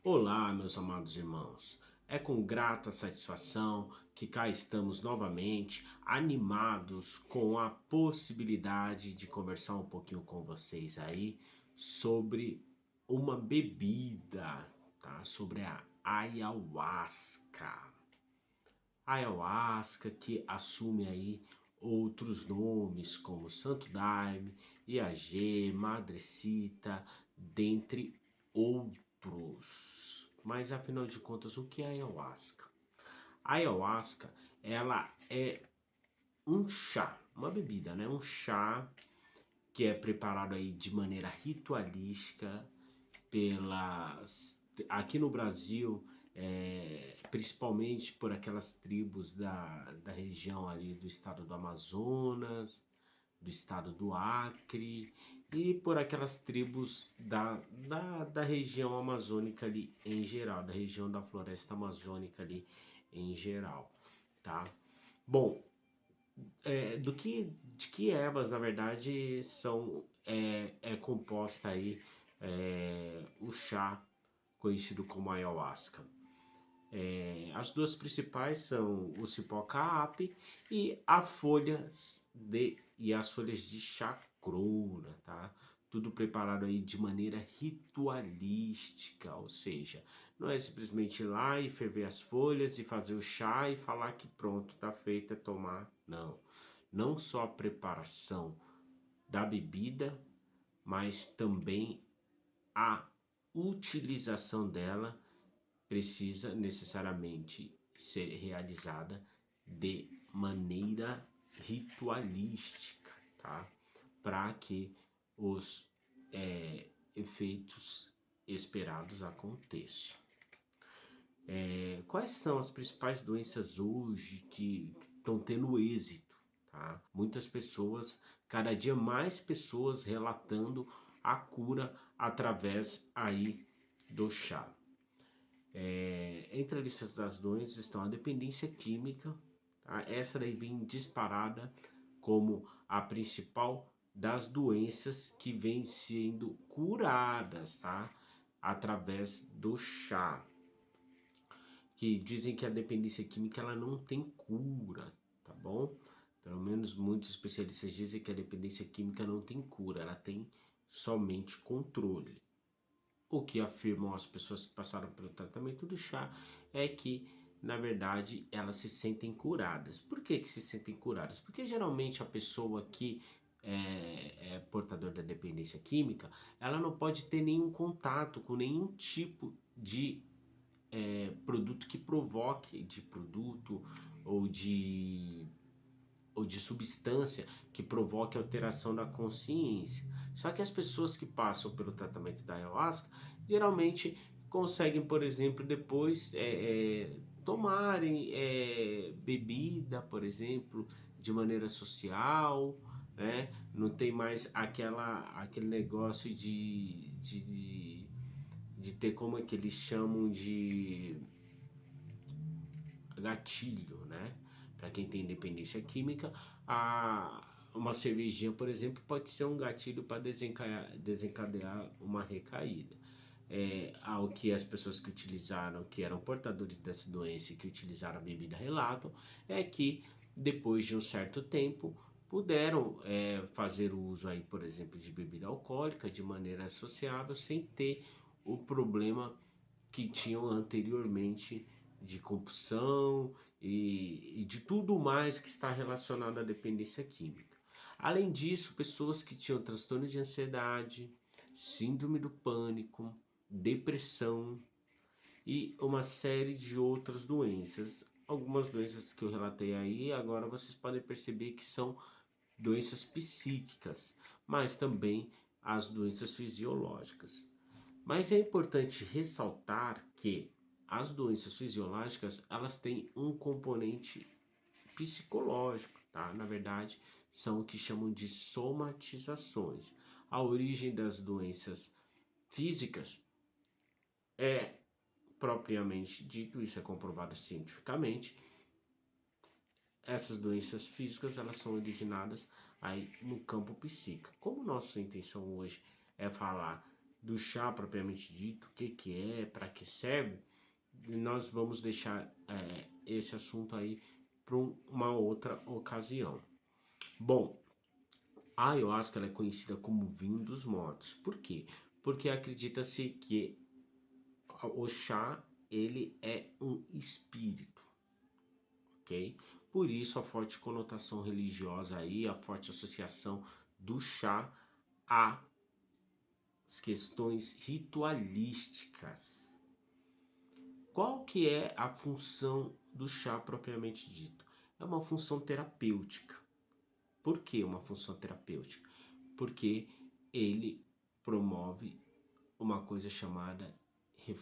Olá, meus amados irmãos. É com grata satisfação que cá estamos novamente, animados com a possibilidade de conversar um pouquinho com vocês aí sobre uma bebida, tá? Sobre a ayahuasca. Ayahuasca que assume aí outros nomes como Santo Daime, IAG, Madrecita, dentre outros. Mas afinal de contas, o que é ayahuasca? A ayahuasca, ela é um chá, uma bebida, né? Um chá que é preparado aí de maneira ritualística pelas aqui no Brasil, principalmente por aquelas tribos da região ali do estado do Amazonas, do estado do Acre e por aquelas tribos da região amazônica ali em geral, da região da floresta amazônica ali em geral, tá? Bom, de que ervas na verdade é composta aí o chá conhecido como ayahuasca. As duas principais são o cipó caapi e as folhas de chacrona, tá? Tudo preparado aí de maneira ritualística, ou seja, não é simplesmente ir lá e ferver as folhas e fazer o chá e falar que pronto, tá feito, é tomar. Não. Não só a preparação da bebida, mas também a utilização dela precisa necessariamente ser realizada de maneira ritualística, tá? Para que os efeitos esperados aconteçam. Quais são as principais doenças hoje que estão tendo êxito? Tá? Muitas pessoas, cada dia mais pessoas relatando a cura através aí do chá. Entre a lista das doenças estão a dependência química, tá? Essa daí vem disparada como a principal das doenças que vem sendo curadas, tá? Através do chá. Que dizem que a dependência química ela não tem cura, tá bom? Pelo menos muitos especialistas dizem que a dependência química não tem cura, ela tem somente controle. O que afirmam as pessoas que passaram pelo tratamento do chá é que, na verdade, elas se sentem curadas. Por que se sentem curadas? Porque geralmente a pessoa que é portador da dependência química, ela não pode ter nenhum contato com nenhum tipo de produto que provoque, de produto ou de ou de substância que provoque alteração da consciência. Só que as pessoas que passam pelo tratamento da ayahuasca geralmente conseguem, por exemplo, depois tomarem bebida, por exemplo, de maneira social, né? Não tem mais aquele negócio de ter como é que eles chamam de gatilho, né? Para quem tem dependência química, uma cervejinha, por exemplo, pode ser um gatilho para desencadear uma recaída. Ao que as pessoas que utilizaram, que eram portadores dessa doença e que utilizaram a bebida relatam, é que depois de um certo tempo puderam fazer o uso aí, por exemplo, de bebida alcoólica de maneira associável sem ter o problema que tinham anteriormente de compulsão e de tudo mais que está relacionado à dependência química. Além disso, pessoas que tinham transtorno de ansiedade, síndrome do pânico, depressão e uma série de outras doenças. Algumas doenças que eu relatei aí, agora vocês podem perceber que são doenças psíquicas, mas também as doenças fisiológicas. Mas é importante ressaltar que as doenças fisiológicas, elas têm um componente psicológico, tá? Na verdade, são o que chamam de somatizações. A origem das doenças físicas é propriamente dito, isso é comprovado cientificamente. Essas doenças físicas, elas são originadas aí no campo psíquico. Como nossa intenção hoje é falar do chá propriamente dito, o que que é, para que serve, nós vamos deixar esse assunto aí para uma outra ocasião. Bom, a ayahuasca ela é conhecida como vinho dos mortos. Por quê? Porque acredita-se que o chá ele é um espírito, ok? Por isso a forte conotação religiosa aí, a forte associação do chá às questões ritualísticas. Qual que é a função do chá propriamente dito? É uma função terapêutica. Por que uma função terapêutica? Porque ele promove uma coisa chamada,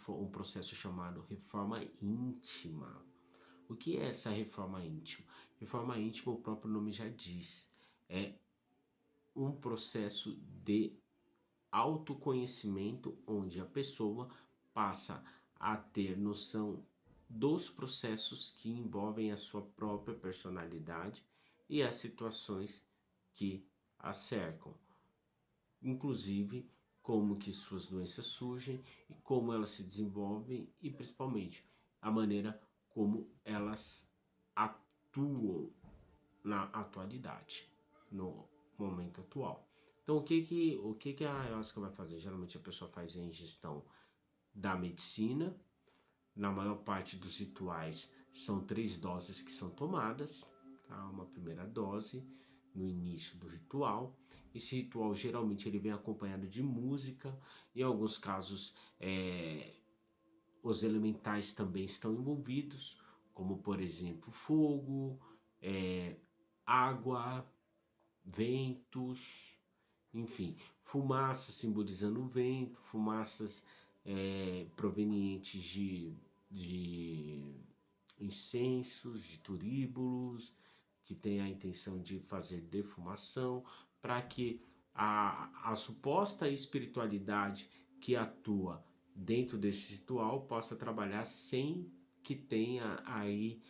um processo chamado reforma íntima. O que é essa reforma íntima? Reforma íntima, o próprio nome já diz, é um processo de autoconhecimento onde a pessoa passa a ter noção dos processos que envolvem a sua própria personalidade e as situações que a cercam, inclusive como que suas doenças surgem e como elas se desenvolvem e principalmente a maneira como elas atuam na atualidade, no momento atual. Então o que a ayahuasca vai fazer? Geralmente a pessoa faz a ingestão da medicina. Na maior parte dos rituais são 3 doses que são tomadas, tá? Uma primeira dose no início do ritual. Esse ritual geralmente ele vem acompanhado de música. Em alguns casos os elementais também estão envolvidos, como por exemplo fogo, água, ventos, enfim, fumaça simbolizando o vento, fumaças provenientes de incensos, de turíbulos, que tem a intenção de fazer defumação, para que a suposta espiritualidade que atua dentro desse ritual possa trabalhar sem que tenha aí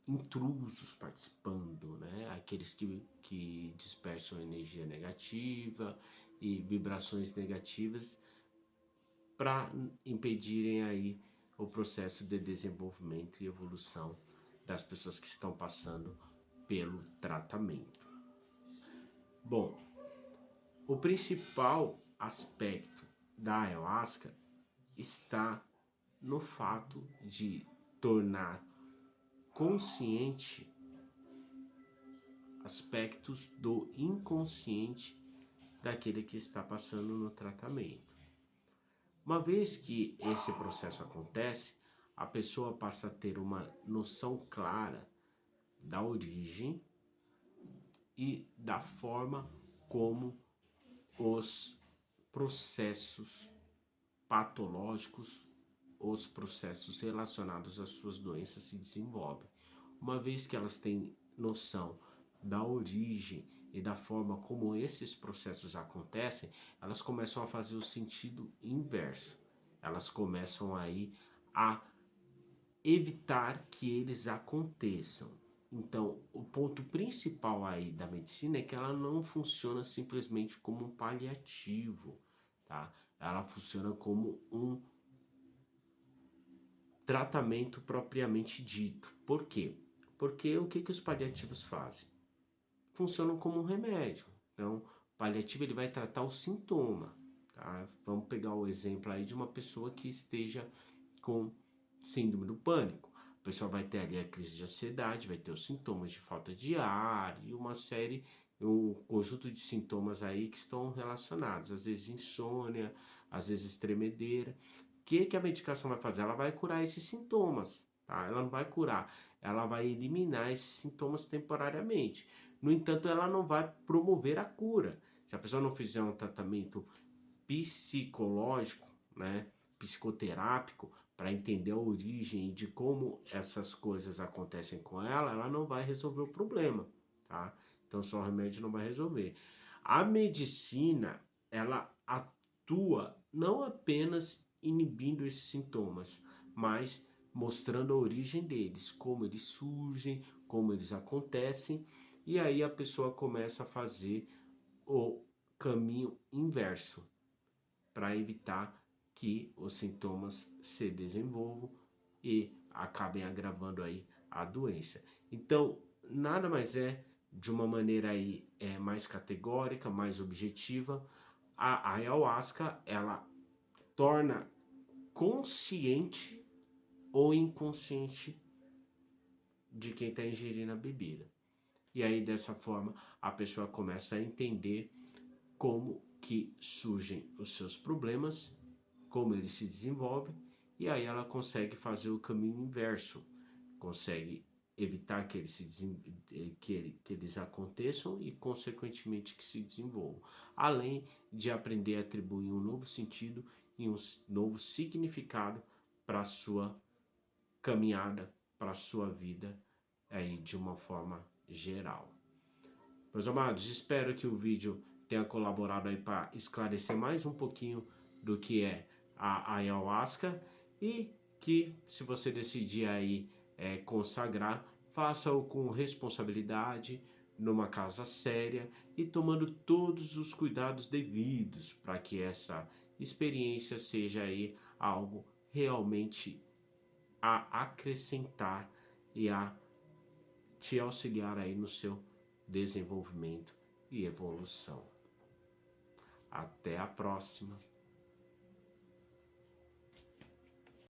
intrusos participando, né? Aqueles que dispersam energia negativa e vibrações negativas para impedirem aí o processo de desenvolvimento e evolução das pessoas que estão passando pelo tratamento. Bom, o principal aspecto da ayahuasca está no fato de tornar consciente aspectos do inconsciente daquele que está passando no tratamento. Uma vez que esse processo acontece, a pessoa passa a ter uma noção clara da origem e da forma como os processos patológicos, os processos relacionados às suas doenças se desenvolvem. Uma vez que elas têm noção da origem e da forma como esses processos acontecem, elas começam a fazer o sentido inverso. Elas começam aí a evitar que eles aconteçam. Então, o ponto principal aí da medicina é que ela não funciona simplesmente como um paliativo, tá? Ela funciona como um tratamento propriamente dito. Por quê? Porque o que os paliativos fazem? Funcionam como um remédio. Então, o paliativo ele vai tratar o sintoma. Tá? Vamos pegar o exemplo aí de uma pessoa que esteja com síndrome do pânico. A pessoa vai ter ali a crise de ansiedade, vai ter os sintomas de falta de ar e uma série, um conjunto de sintomas aí que estão relacionados. Às vezes insônia, às vezes tremedeira. O que a medicação vai fazer? Ela vai curar esses sintomas, tá? Ela não vai curar, ela vai eliminar esses sintomas temporariamente. No entanto, ela não vai promover a cura. Se a pessoa não fizer um tratamento psicológico, né, psicoterápico, para entender a origem de como essas coisas acontecem com ela, ela não vai resolver o problema, tá? Então só o remédio não vai resolver. A medicina, ela atua não apenas inibindo esses sintomas, mas mostrando a origem deles, como eles surgem, como eles acontecem, e aí a pessoa começa a fazer o caminho inverso para evitar que os sintomas se desenvolvam e acabem agravando aí a doença. Então, nada mais é, de uma maneira aí mais categórica, mais objetiva, a ayahuasca ela torna consciente ou inconsciente de quem está ingerindo a bebida. E aí dessa forma a pessoa começa a entender como que surgem os seus problemas, como eles se desenvolvem, e aí ela consegue fazer o caminho inverso, consegue evitar que que eles aconteçam e consequentemente que se desenvolvam, além de aprender a atribuir um novo sentido e um novo significado para a sua caminhada, para a sua vida aí de uma forma geral. Meus amados, espero que o vídeo tenha colaborado aí para esclarecer mais um pouquinho do que é a ayahuasca e que, se você decidir aí consagrar, faça-o com responsabilidade, numa casa séria e tomando todos os cuidados devidos para que essa experiência seja aí algo realmente a acrescentar e a te auxiliar aí no seu desenvolvimento e evolução. Até a próxima.